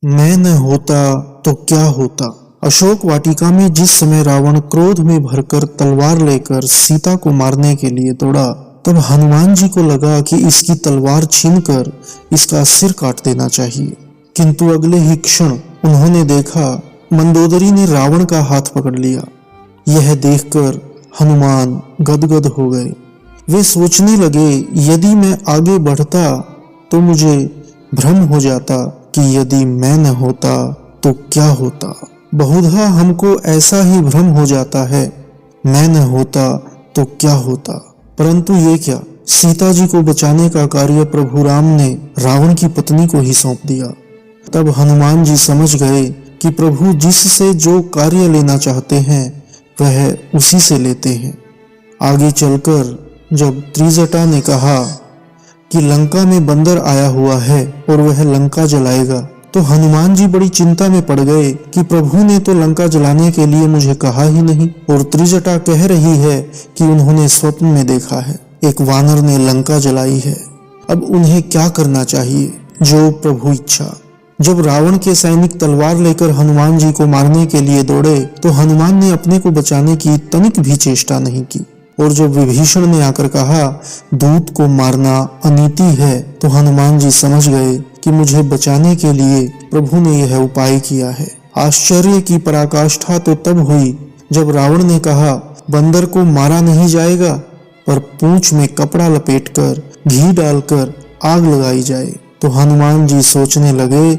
मैं न होता तो क्या होता। अशोक वाटिका में जिस समय रावण क्रोध में भरकर तलवार लेकर सीता को मारने के लिए दौड़ा, तब हनुमान जी को लगा कि इसकी तलवार छीनकर इसका सिर काट देना चाहिए। किंतु अगले ही क्षण उन्होंने देखा मंदोदरी ने रावण का हाथ पकड़ लिया। यह देखकर हनुमान गदगद हो गए। वे सोचने लगे, यदि मैं आगे बढ़ता तो मुझे भ्रम हो जाता कि यदि मैं न होता तो क्या होता। बहुधा हमको ऐसा ही भ्रम हो जाता है, मैं न होता तो क्या होता। परंतु ये क्या, सीता जी को बचाने का कार्य प्रभु राम ने रावण की पत्नी को ही सौंप दिया। तब हनुमान जी समझ गए कि प्रभु जिससे जो कार्य लेना चाहते हैं वह उसी से लेते हैं। आगे चलकर जब त्रिजटा ने कहा कि लंका में बंदर आया हुआ है और वह लंका जलाएगा, तो हनुमान जी बड़ी चिंता में पड़ गए कि प्रभु ने तो लंका जलाने के लिए मुझे कहा ही नहीं, और त्रिजटा कह रही है कि उन्होंने स्वप्न में देखा है एक वानर ने लंका जलाई है। अब उन्हें क्या करना चाहिए, जो प्रभु इच्छा। जब रावण के सैनिक तलवार लेकर हनुमान जी को मारने के लिए दौड़े, तो हनुमान ने अपने को बचाने की तनिक भी चेष्टा नहीं की। और जब विभीषण ने आकर कहा दूत को मारना अनीति है, तो हनुमान जी समझ गए कि मुझे बचाने के लिए प्रभु ने यह उपाय किया है। आश्चर्य की पराकाष्ठा तो तब हुई जब रावण ने कहा बंदर को मारा नहीं जाएगा, पर पूंछ में कपड़ा लपेटकर घी डालकर आग लगाई जाए। तो हनुमान जी सोचने लगे,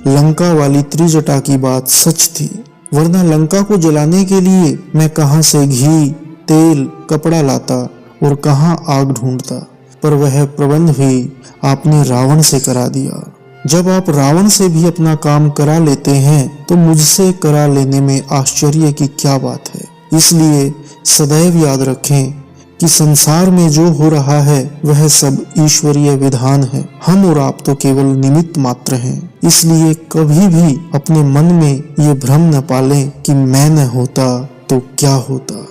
लंका वाली त्रिजटा की बात सच थी, वरना लंका को जलाने के लिए मैं कहां से घी, तेल, कपड़ा लाता और कहां आग ढूंढता। पर वह प्रबंध भी आपने रावण से करा दिया। जब आप रावण से भी अपना काम करा लेते हैं, तो मुझसे करा लेने में आश्चर्य की क्या बात है। इसलिए सदैव याद रखें कि संसार में जो हो रहा है वह सब ईश्वरीय विधान है। हम और आप तो केवल निमित्त मात्र हैं। इसलिए कभी भी अपने मन में ये भ्रम न पालें कि मैं न होता तो क्या होता।